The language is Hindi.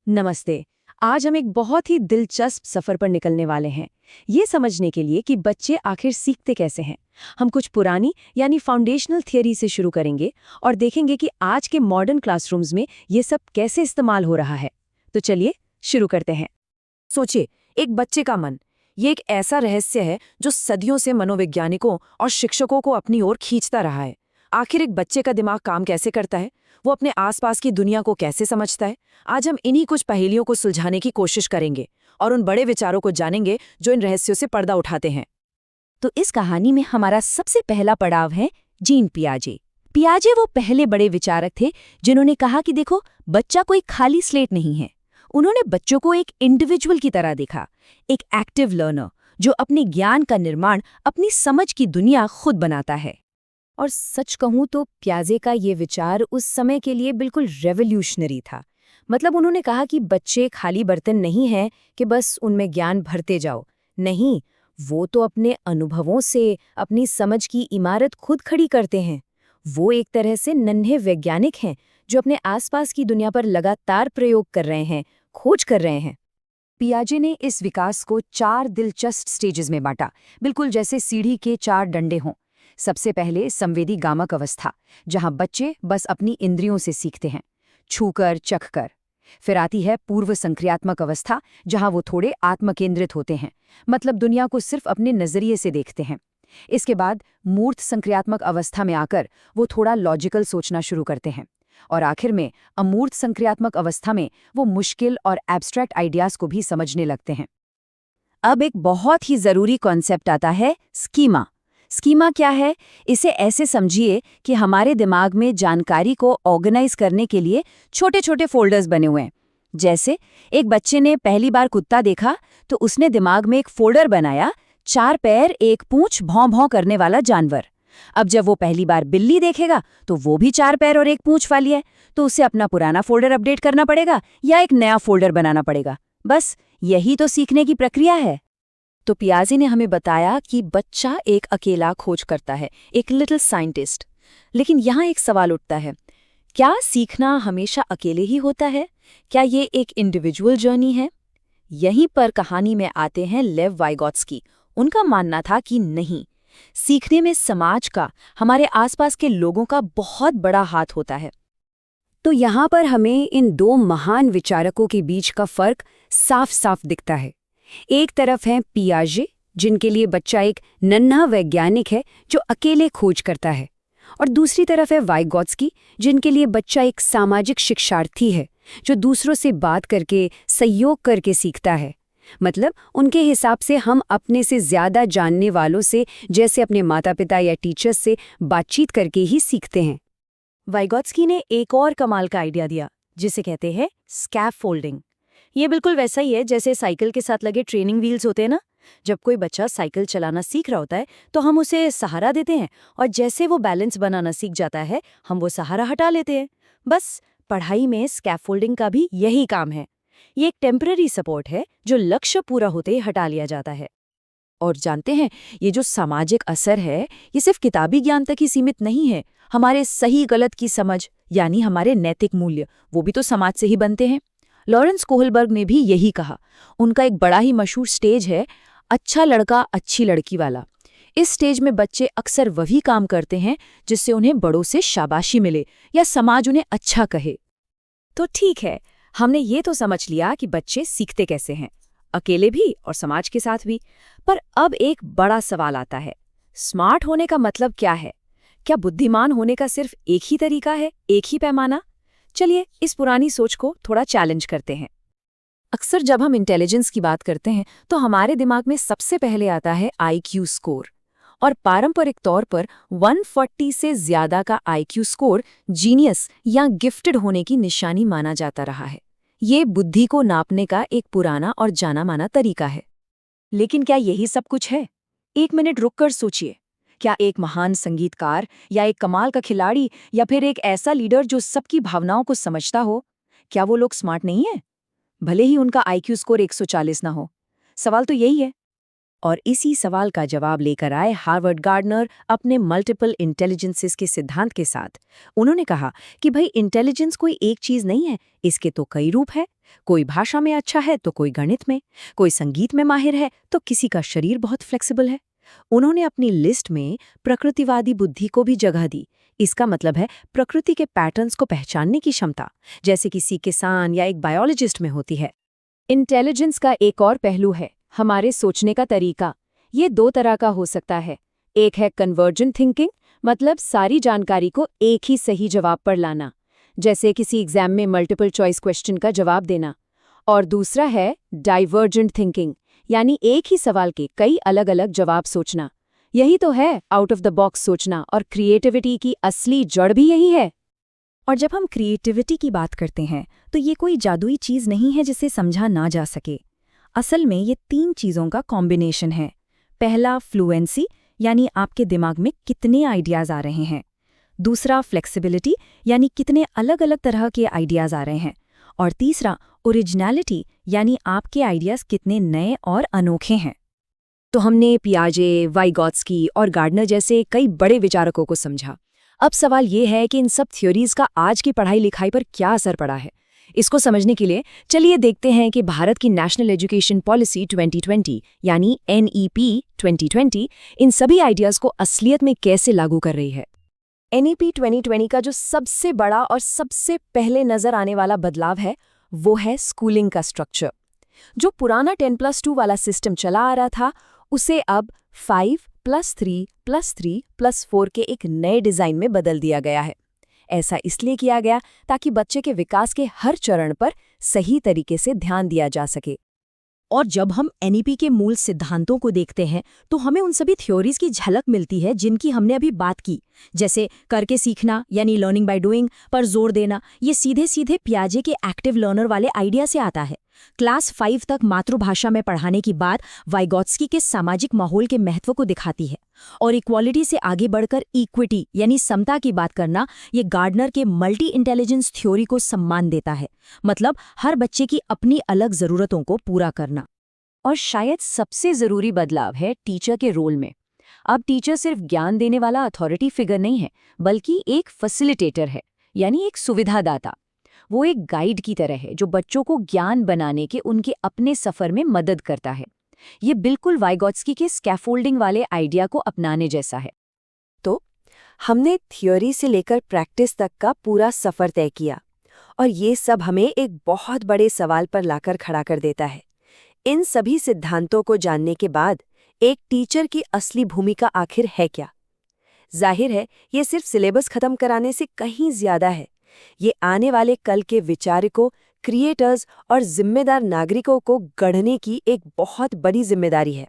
नमस्ते। आज हम एक बहुत ही दिलचस्प सफर पर निकलने वाले हैं, ये समझने के लिए कि बच्चे आखिर सीखते कैसे हैं। हम कुछ पुरानी यानी फाउंडेशनल थियरी से शुरू करेंगे और देखेंगे कि आज के मॉडर्न क्लासरूम्स में ये सब कैसे इस्तेमाल हो रहा है। तो चलिए शुरू करते हैं। सोचिए, एक बच्चे का मन, ये एक ऐसा रहस्य है जो सदियों से मनोवैज्ञानिकों और शिक्षकों को अपनी ओर खींचता रहा है। आखिर एक बच्चे का दिमाग काम कैसे करता है, वो अपने आसपास की दुनिया को कैसे समझता है। आज हम इन्हीं कुछ पहेलियों को सुलझाने की कोशिश करेंगे और उन बड़े विचारों को जानेंगे जो इन रहस्यों से पर्दा उठाते हैं। तो इस कहानी में हमारा सबसे पहला पड़ाव है जीन पियाजे। पियाजे वो पहले बड़े विचारक थे जिन्होंने कहा कि देखो, बच्चा कोई खाली स्लेट नहीं है। उन्होंने बच्चों को एक इंडिविजुअल की तरह देखा, एक एक्टिव लर्नर जो अपने ज्ञान का निर्माण अपनी समझ की दुनिया खुद बनाता है। और सच कहूं तो पियाजे का ये विचार उस समय के लिए बिल्कुल रेवोल्यूशनरी था। मतलब उन्होंने कहा कि बच्चे खाली बर्तन नहीं हैं कि बस उनमें ज्ञान भरते जाओ। नहीं, वो तो अपने अनुभवों से अपनी समझ की इमारत खुद खड़ी करते हैं। वो एक तरह से नन्हे वैज्ञानिक हैं जो अपने आसपास की दुनिया पर लगातार प्रयोग कर रहे हैं, खोज कर रहे हैं। पियाजे ने इस विकास को 4 दिलचस्प स्टेजेस में बांटा, बिल्कुल जैसे सीढ़ी के 4 डंडे हों। सबसे पहले संवेदी गामक अवस्था, जहां बच्चे बस अपनी इंद्रियों से सीखते हैं, छूकर चखकर। फिर आती है पूर्व संक्रियात्मक अवस्था, जहां वो थोड़े आत्मकेंद्रित होते हैं, मतलब दुनिया को सिर्फ अपने नजरिए से देखते हैं। इसके बाद मूर्त संक्रियात्मक अवस्था में आकर वो थोड़ा लॉजिकल सोचना शुरू करते हैं। और आखिर में अमूर्त संक्रियात्मक अवस्था में वो मुश्किल और एब्स्ट्रैक्ट आइडियाज को भी समझने लगते हैं। अब एक बहुत ही जरूरी कॉन्सेप्ट आता है, स्कीमा। स्कीमा क्या है? इसे ऐसे समझिए कि हमारे दिमाग में जानकारी को ऑर्गेनाइज करने के लिए छोटे छोटे फोल्डर्स बने हुए हैं। जैसे एक बच्चे ने पहली बार कुत्ता देखा तो उसने दिमाग में एक फोल्डर बनाया, 4 पैर, 1 पूंछ, भौं भौं करने वाला जानवर। अब जब वो पहली बार बिल्ली देखेगा तो वो भी 4 पैर और 1 पूंछ वाली है, तो उसे अपना पुराना फोल्डर अपडेट करना पड़ेगा या एक नया फोल्डर बनाना पड़ेगा। बस यही तो सीखने की प्रक्रिया है। तो पियाजे ने हमें बताया कि बच्चा एक अकेला खोज करता है, एक लिटिल साइंटिस्ट। लेकिन यहाँ एक सवाल उठता है, क्या सीखना हमेशा अकेले ही होता है? क्या ये एक इंडिविजुअल जर्नी है? यहीं पर कहानी में आते हैं लेव वाइगोत्स्की। उनका मानना था कि नहीं, सीखने में समाज का, हमारे आसपास के लोगों का बहुत बड़ा हाथ होता है। तो यहाँ पर हमें इन 2 महान विचारकों के बीच का फर्क साफ साफ दिखता है। एक तरफ है पियाजे, जिनके लिए बच्चा एक नन्हा वैज्ञानिक है जो अकेले खोज करता है, और दूसरी तरफ है वाइगोत्स्की, जिनके लिए बच्चा एक सामाजिक शिक्षार्थी है जो दूसरों से बात करके, सहयोग करके सीखता है। मतलब उनके हिसाब से हम अपने से ज्यादा जानने वालों से, जैसे अपने माता पिता या टीचर्स से, बातचीत करके ही सीखते हैं। वाइगोत्स्की ने एक और कमाल का आइडिया दिया, जिसे कहते हैं स्कैफोल्डिंग। ये बिल्कुल वैसा ही है जैसे साइकिल के साथ लगे ट्रेनिंग व्हील्स होते हैं ना। जब कोई बच्चा साइकिल चलाना सीख रहा होता है तो हम उसे सहारा देते हैं, और जैसे वो बैलेंस बनाना सीख जाता है हम वो सहारा हटा लेते हैं। बस पढ़ाई में स्कैफोल्डिंग का भी यही काम है। ये एक टेम्पररी सपोर्ट है जो लक्ष्य पूरा होते ही हटा लिया जाता है। और जानते हैं, ये जो सामाजिक असर है ये सिर्फ किताबी ज्ञान तक ही सीमित नहीं है। हमारे सही गलत की समझ, यानी हमारे नैतिक मूल्य, वो भी तो समाज से ही बनते हैं। लॉरेंस कोहलबर्ग ने भी यही कहा। उनका एक बड़ा ही मशहूर स्टेज है, अच्छा लड़का अच्छी लड़की वाला। इस स्टेज में बच्चे अक्सर वही काम करते हैं जिससे उन्हें बड़ों से शाबाशी मिले या समाज उन्हें अच्छा कहे। तो ठीक है, हमने ये तो समझ लिया कि बच्चे सीखते कैसे हैं, अकेले भी और समाज के साथ भी। पर अब एक बड़ा सवाल आता है, स्मार्ट होने का मतलब क्या है? क्या बुद्धिमान होने का सिर्फ एक ही तरीका है, एक ही पैमाना? चलिए इस पुरानी सोच को थोड़ा चैलेंज करते हैं। अक्सर जब हम इंटेलिजेंस की बात करते हैं तो हमारे दिमाग में सबसे पहले आता है आईक्यू स्कोर। और पारंपरिक तौर पर 140 से ज्यादा का आईक्यू स्कोर जीनियस या गिफ्टेड होने की निशानी माना जाता रहा है। ये बुद्धि को नापने का एक पुराना और जाना माना तरीका है। लेकिन क्या यही सब कुछ है? 1 मिनट रुककर सोचिए। क्या एक महान संगीतकार या एक कमाल का खिलाड़ी या फिर एक ऐसा लीडर जो सबकी भावनाओं को समझता हो, क्या वो लोग स्मार्ट नहीं है? भले ही उनका आईक्यू स्कोर 140 ना हो। सवाल तो यही है। और इसी सवाल का जवाब लेकर आए हार्वर्ड गार्डनर अपने मल्टीपल इंटेलिजेंसेस के सिद्धांत के साथ। उन्होंने कहा कि भाई इंटेलिजेंस कोई एक चीज नहीं है, इसके तो कई रूप है। कोई भाषा में अच्छा है तो कोई गणित में, कोई संगीत में माहिर है तो किसी का शरीर बहुत फ्लेक्सिबल है। उन्होंने अपनी लिस्ट में प्रकृतिवादी बुद्धि को भी जगह दी। इसका मतलब है प्रकृति के पैटर्न्स को पहचानने की क्षमता, जैसे किसी किसान या एक बायोलॉजिस्ट में होती है। इंटेलिजेंस का एक और पहलू है हमारे सोचने का तरीका। ये दो तरह का हो सकता है। एक है कन्वर्जेंट थिंकिंग, मतलब सारी जानकारी को एक ही सही जवाब पर लाना, जैसे किसी एग्जाम में मल्टीपल चॉइस क्वेश्चन का जवाब देना। और दूसरा है डाइवर्जेंट थिंकिंग, यानी एक ही सवाल के कई अलग अलग जवाब सोचना। यही तो है आउट ऑफ द बॉक्स सोचना, और क्रिएटिविटी की असली जड़ भी यही है। और जब हम क्रिएटिविटी की बात करते हैं तो ये कोई जादुई चीज़ नहीं है जिसे समझा ना जा सके। असल में ये 3 चीज़ों का कॉम्बिनेशन है। पहला फ्लुएंसी, यानी आपके दिमाग में कितने आइडियाज़ आ रहे हैं। दूसरा फ्लेक्सिबिलिटी, यानी कितने अलग अलग तरह के आइडियाज़ आ रहे हैं। और तीसरा ओरिजिनलिटी, यानी आपके आइडियाज़ कितने नए और अनोखे हैं। तो हमने पियाजे, वाइगॉत्स्की और गार्डनर जैसे कई बड़े विचारकों को समझा। अब सवाल ये है कि इन सब थ्योरीज का आज की पढ़ाई लिखाई पर क्या असर पड़ा है। इसको समझने के लिए चलिए देखते हैं कि भारत की नेशनल एजुकेशन पॉलिसी 2020 यानी NEP 2020 इन सभी आइडियाज़ को असलियत में कैसे लागू कर रही है। NEP 2020 का जो सबसे बड़ा और सबसे पहले नजर आने वाला बदलाव है वो है स्कूलिंग का स्ट्रक्चर। जो पुराना 10+2 वाला सिस्टम चला आ रहा था उसे अब 5+3+3+4 के एक नए डिज़ाइन में बदल दिया गया है। ऐसा इसलिए किया गया ताकि बच्चे के विकास के हर चरण पर सही तरीके से ध्यान दिया जा सके। और जब हम NEP के मूल सिद्धांतों को देखते हैं तो हमें उन सभी थ्योरीज की झलक मिलती है जिनकी हमने अभी बात की, जैसे करके सीखना यानी लर्निंग बाय डूइंग पर जोर देना। ये सीधे सीधे पियाजे के एक्टिव लर्नर वाले आइडिया से आता है। क्लास 5 तक मातृभाषा में पढ़ाने की बात वाइगॉत्स्की के सामाजिक माहौल के महत्व को दिखाती है। और इक्वालिटी से आगे बढ़कर इक्विटी यानी समता की बात करना, ये गार्डनर के मल्टी इंटेलिजेंस थ्योरी को सम्मान देता है। मतलब हर बच्चे की अपनी अलग जरूरतों को पूरा करना। और शायद सबसे ज़रूरी बदलाव है टीचर के रोल में। अब टीचर सिर्फ ज्ञान देने वाला अथॉरिटी फिगर नहीं है, बल्कि एक फैसिलिटेटर है, यानी एक सुविधादाता। वो एक गाइड की तरह है जो बच्चों को ज्ञान बनाने के उनके अपने सफ़र में मदद करता है। ये बिल्कुल वाइगॉत्स्की के स्कैफोल्डिंग वाले आइडिया को अपनाने जैसा है। तो हमने थ्योरी से लेकर प्रैक्टिस तक का पूरा सफ़र तय किया, और ये सब हमें एक बहुत बड़े सवाल पर लाकर खड़ा कर देता है। इन सभी सिद्धांतों को जानने के बाद एक टीचर की असली भूमिका आखिर है क्या? जाहिर है ये सिर्फ सिलेबस खत्म कराने से कहीं ज्यादा है। ये आने वाले कल के विचारकों, क्रिएटर्स और जिम्मेदार नागरिकों को गढ़ने की एक बहुत बड़ी जिम्मेदारी है।